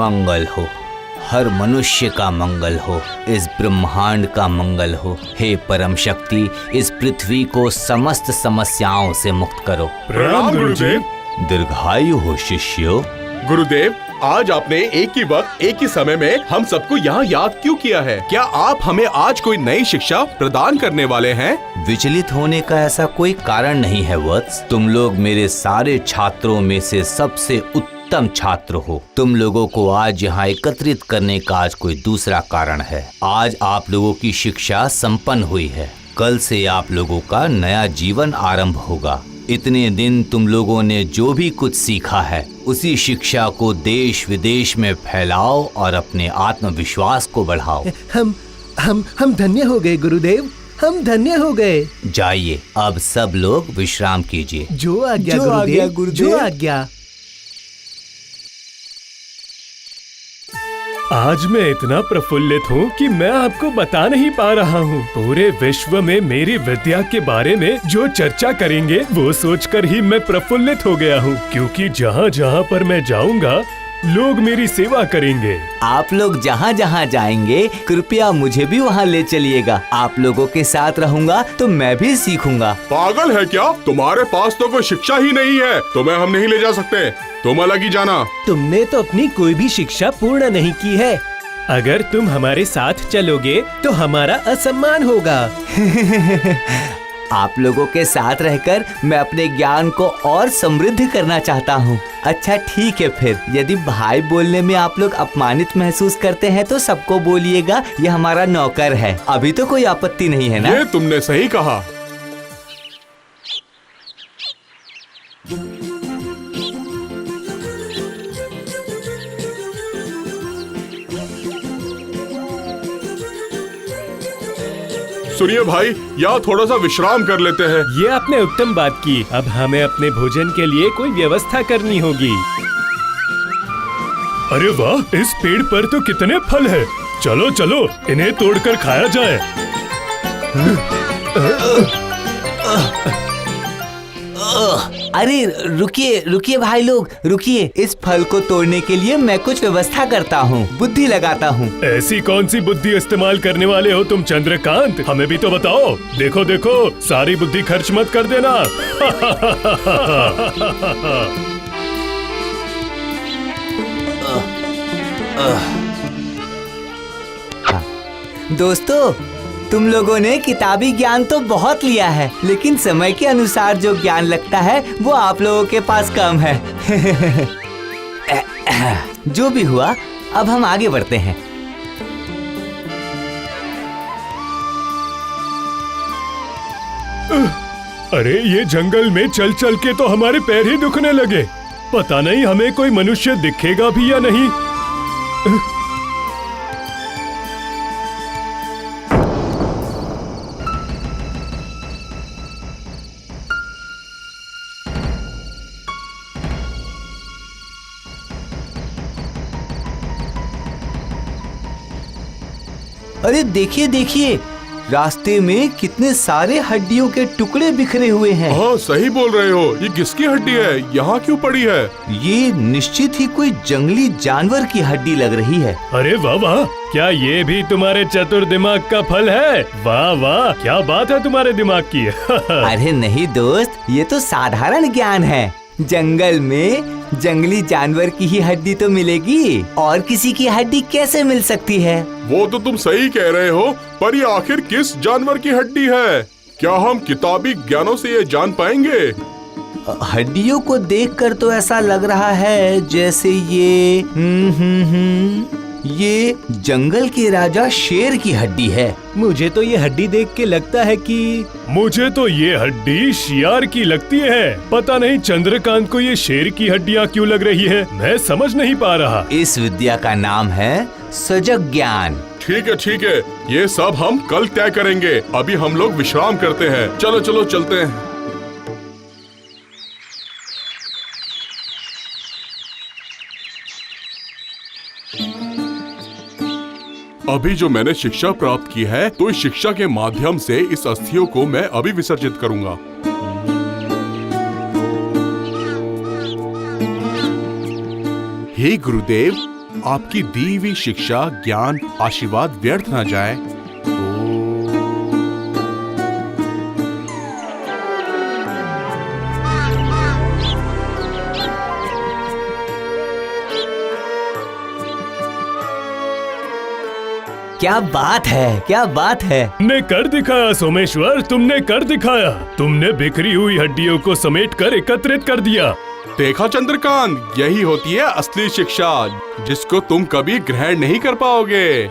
मंगल हो, हर मनुष्य का मंगल हो, इस ब्रह्मांड का मंगल हो। हे परम शक्ति, इस पृथ्वी को समस्त समस्याओं से मुक्त करो। प्रणाम गुरुदेव। दीर्घायु हो शिष्यो। गुरुदेव, आज आपने एक ही वक्त एक ही समय में हम सबको यहाँ याद क्यों किया है? क्या आप हमें आज कोई नई शिक्षा प्रदान करने वाले हैं? विचलित होने का ऐसा कोई कारण नहीं है वत्स। तुम लोग मेरे सारे छात्रों में से सबसे उत्तम छात्र हो। तुम लोगों को आज यहाँ एकत्रित करने का आज कोई दूसरा कारण है। आज आप लोगों की शिक्षा संपन्न हुई है। कल से आप लोगों का नया जीवन आरंभ होगा। इतने दिन तुम लोगों ने जो भी कुछ सीखा है उसी शिक्षा को देश विदेश में फैलाओ और अपने आत्मविश्वास को बढ़ाओ। हम धन्य हो गए गुरुदेव, हम धन्य हो गए। जाइए, अब सब लोग विश्राम कीजिए। जो आज्ञा गुरुदेव, जो आज्ञा। आज मैं इतना प्रफुल्लित हूँ कि मैं आपको बता नहीं पा रहा हूँ। पूरे विश्व में मेरी विद्या के बारे में जो चर्चा करेंगे वो सोचकर ही मैं प्रफुल्लित हो गया हूँ, क्योंकि जहाँ जहाँ पर मैं जाऊँगा लोग मेरी सेवा करेंगे। आप लोग जहाँ जहाँ जाएंगे कृपया मुझे भी वहाँ ले चलिएगा। आप लोगों के साथ रहूँगा तो मैं भी सीखूंगा। पागल है क्या? तुम्हारे पास तो कोई शिक्षा ही नहीं है, तुम्हें हम नहीं ले जा सकते। तुम अलग ही जाना। तुमने तो अपनी कोई भी शिक्षा पूर्ण नहीं की है। अगर तुम हमारे साथ चलोगे तो हमारा असम्मान होगा। आप लोगों के साथ रहकर मैं अपने ज्ञान को और समृद्ध करना चाहता हूँ। अच्छा ठीक है, फिर यदि भाई बोलने में आप लोग अपमानित महसूस करते हैं तो सबको बोलिएगा ये हमारा नौकर है। अभी तो कोई आपत्ति नहीं है ना? ये तुमने सही कहा। सुनिए भाई, यहाँ थोड़ा सा विश्राम कर लेते हैं। ये आपने उत्तम बात की। अब हमें अपने भोजन के लिए कोई व्यवस्था करनी होगी। अरे वाह, इस पेड़ पर तो कितने फल हैं। चलो चलो इन्हें तोड़कर खाया जाए। अरे रुकिए रुकिए भाई लोग, रुकिए। इस फल को तोड़ने के लिए मैं कुछ व्यवस्था करता हूँ, बुद्धि लगाता हूँ। ऐसी कौन सी बुद्धि इस्तेमाल करने वाले हो तुम चंद्रकांत? हमें भी तो बताओ। देखो देखो, सारी बुद्धि खर्च मत कर देना। दोस्तों, तुम लोगों ने किताबी ज्ञान तो बहुत लिया है, लेकिन समय के अनुसार जो ज्ञान लगता है वो आप लोगों के पास कम है। जो भी हुआ, अब हम आगे बढ़ते हैं। अरे ये जंगल में चल चल के तो हमारे पैर ही दुखने लगे। पता नहीं हमें कोई मनुष्य दिखेगा भी या नहीं। अरे देखिए देखिए, रास्ते में कितने सारे हड्डियों के टुकड़े बिखरे हुए हैं। हाँ सही बोल रहे हो। ये किसकी हड्डी है? यहाँ क्यों पड़ी है? ये निश्चित ही कोई जंगली जानवर की हड्डी लग रही है। अरे वाह वाह, क्या ये भी तुम्हारे चतुर दिमाग का फल है? वाह वाह, क्या बात है तुम्हारे दिमाग की। अरे नहीं दोस्त, ये तो साधारण ज्ञान है। जंगल में जंगली जानवर की ही हड्डी तो मिलेगी, और किसी की हड्डी कैसे मिल सकती है? वो तो तुम सही कह रहे हो, पर ये आखिर किस जानवर की हड्डी है? क्या हम किताबी ज्ञानों से ये जान पाएंगे? हड्डियों को देखकर तो ऐसा लग रहा है जैसे ये जंगल के राजा शेर की हड्डी है। मुझे तो ये हड्डी देख के लगता है कि मुझे तो ये हड्डी शियार की लगती है। पता नहीं चंद्रकांत को ये शेर की हड्डियाँ क्यों लग रही है, मैं समझ नहीं पा रहा। इस विद्या का नाम है सजग ज्ञान। ठीक है, ये सब हम कल तय करेंगे। अभी हम लोग विश्राम करते हैं। चलो चलो चलते हैं। अभी जो मैंने शिक्षा प्राप्त की है, तो इस शिक्षा के माध्यम से इस अस्थियों को मैं अभी विसर्जित करूंगा। हे गुरुदेव, आपकी दी हुई शिक्षा, ज्ञान, आशीर्वाद व्यर्थ ना जाए। क्या बात है, क्या बात है। तुमने कर दिखाया सोमेश्वर, तुमने कर दिखाया। तुमने बिखरी हुई हड्डियों को समेट कर एकत्रित कर दिया। देखा चंद्रकांत, यही होती है असली शिक्षा, जिसको तुम कभी ग्रहण नहीं कर पाओगे।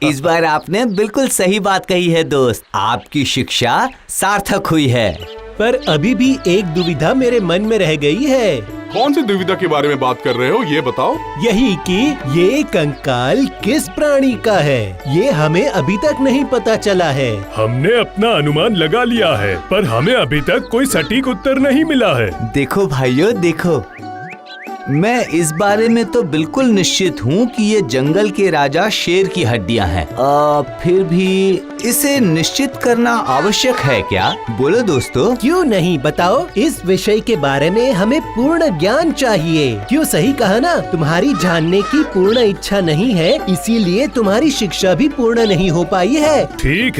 इस बार आपने बिल्कुल सही बात कही है दोस्त, आपकी शिक्षा सार्थक हुई है। पर अभी भी एक दुविधा मेरे मन में रह गई है। कौन सी दुविधा के बारे में बात कर रहे हो, ये बताओ। यही कि ये कंकाल किस प्राणी का है, ये हमें अभी तक नहीं पता चला है। हमने अपना अनुमान लगा लिया है, पर हमें अभी तक कोई सटीक उत्तर नहीं मिला है। देखो भाइयों देखो, मैं इस बारे में तो बिल्कुल निश्चित हूँ कि ये जंगल के राजा शेर की हड्डियाँ हैं। फिर भी इसे निश्चित करना आवश्यक है क्या? बोलो दोस्तों। क्यों नहीं, बताओ। इस विषय के बारे में हमें पूर्ण ज्ञान चाहिए। क्यों, सही कहा ना? तुम्हारी जानने की पूर्ण इच्छा नहीं है, इसीलिए तुम्हारी शिक्षा भी पूर्ण नहीं हो पाई है। ठीक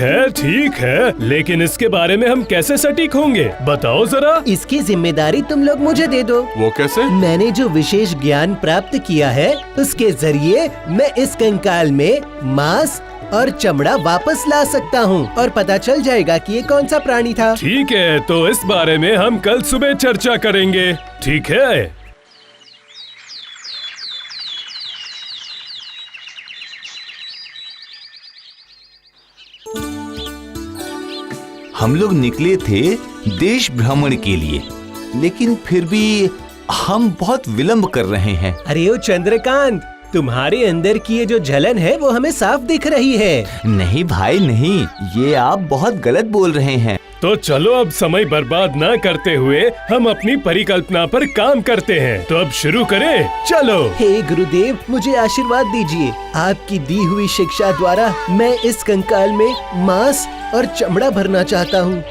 है, लेकिन इसके बारे में हम कैसे सटीक होंगे, बताओ जरा। इसकी जिम्मेदारी तुम लोग मुझे दे दो। वो कैसे? मैंने जो विशेष ज्ञान प्राप्त किया है, उसके जरिए मैं इस कंकाल में मांस और चमड़ा वापस ला सकता हूँ और पता चल जाएगा कि ये कौन सा प्राणी था। ठीक है, तो इस बारे में हम कल सुबह चर्चा करेंगे, ठीक है? हम लोग निकले थे देश भ्रमण के लिए, लेकिन फिर भी हम बहुत विलंब कर रहे हैं। अरे ओ चंद्रकांत, तुम्हारे अंदर की ये जो जलन है वो हमें साफ दिख रही है। नहीं भाई नहीं, ये आप बहुत गलत बोल रहे हैं। तो चलो अब समय बर्बाद न करते हुए हम अपनी परिकल्पना पर काम करते हैं। तो अब शुरू करें, चलो। हे गुरुदेव, मुझे आशीर्वाद दीजिए। आपकी दी हुई शिक्षा द्वारा मैं इस कंकाल में मांस और चमड़ा भरना चाहता हूँ।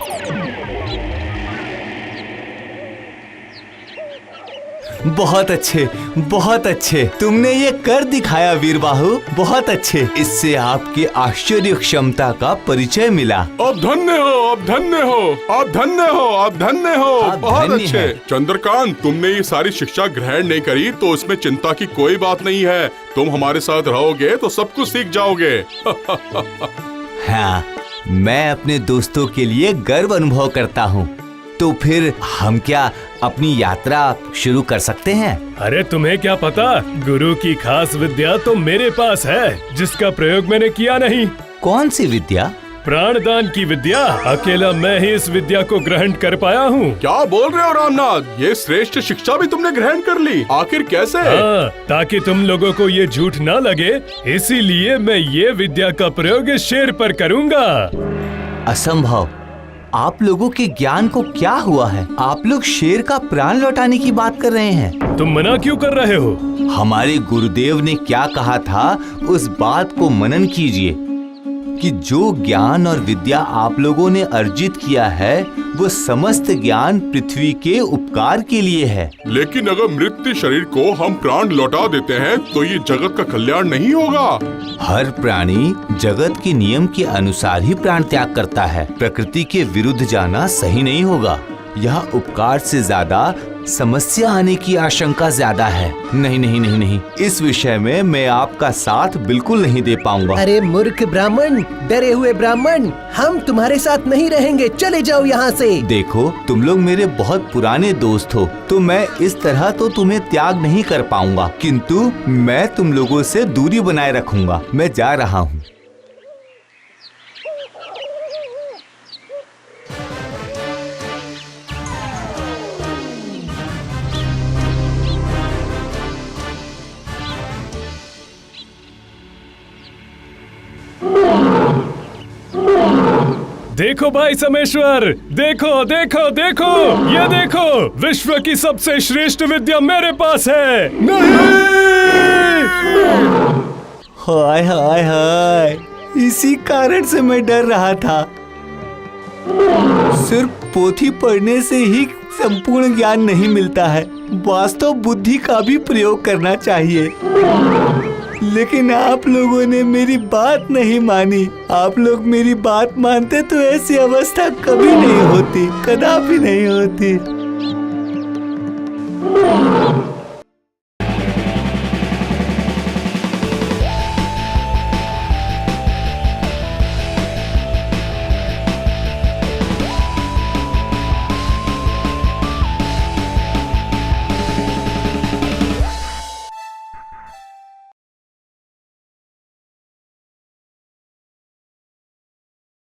बहुत अच्छे, बहुत अच्छे, तुमने ये कर दिखाया वीरबाहु, बहुत अच्छे। इससे आपकी आश्चर्य क्षमता का परिचय मिला। आप धन्य हो, आप धन्य हो, आप धन्य हो, आप धन्य हो। आप बहुत धन्य अच्छे। हैं। चंद्रकांत, तुमने ये सारी शिक्षा ग्रहण नहीं करी तो इसमें चिंता की कोई बात नहीं है। तुम हमारे साथ रहोगे तो सब कुछ सीख जाओगे। हाँ, मैं अपने दोस्तों के लिए गर्व अनुभव करता हूँ। तो फिर हम क्या अपनी यात्रा शुरू कर सकते हैं? अरे तुम्हें क्या पता, गुरु की खास विद्या तो मेरे पास है, जिसका प्रयोग मैंने किया नहीं। कौन सी विद्या? प्राणदान की विद्या। अकेला मैं ही इस विद्या को ग्रहण कर पाया हूँ। क्या बोल रहे हो रामनाथ, ये श्रेष्ठ शिक्षा भी तुमने ग्रहण कर ली? आखिर कैसे? हाँ, ताकि तुम लोगों को ये झूठ ना लगे, इसीलिए मैं ये विद्या का प्रयोग इस शेर पर करूँगा। असंभव, आप लोगों के ज्ञान को क्या हुआ है? आप लोग शेर का प्राण लौटाने की बात कर रहे हैं। तुम मना क्यों कर रहे हो? हमारे गुरुदेव ने क्या कहा था, उस बात को मनन कीजिए कि जो ज्ञान और विद्या आप लोगों ने अर्जित किया है, वो समस्त ज्ञान पृथ्वी के उपकार के लिए है। लेकिन अगर मृत शरीर को हम प्राण लौटा देते हैं तो ये जगत का कल्याण नहीं होगा। हर प्राणी जगत के नियम के अनुसार ही प्राण त्याग करता है। प्रकृति के विरुद्ध जाना सही नहीं होगा। यह उपकार से ज्यादा समस्या आने की आशंका ज्यादा है। नहीं नहीं नहीं नहीं, इस विषय में मैं आपका साथ बिल्कुल नहीं दे पाऊंगा। अरे मूर्ख ब्राह्मण, डरे हुए ब्राह्मण, हम तुम्हारे साथ नहीं रहेंगे, चले जाओ यहाँ से। देखो, तुम लोग मेरे बहुत पुराने दोस्त हो, तो मैं इस तरह तो तुम्हें त्याग नहीं कर पाऊंगा, किंतु मैं तुम लोगों से दूरी बनाए रखूंगा। मैं जा रहा हूँ। देखो भाई सोमेश्वर, देखो देखो देखो, ये देखो, विश्व की सबसे श्रेष्ठ विद्या मेरे पास है। नहीं! हाय हाय हाय, इसी कारण से मैं डर रहा था। सिर्फ पोथी पढ़ने से ही संपूर्ण ज्ञान नहीं मिलता है, वास्तव बुद्धि का भी प्रयोग करना चाहिए। लेकिन आप लोगों ने मेरी बात नहीं मानी। आप लोग मेरी बात मानते तो ऐसी अवस्था कभी नहीं होती, कदापि नहीं होती।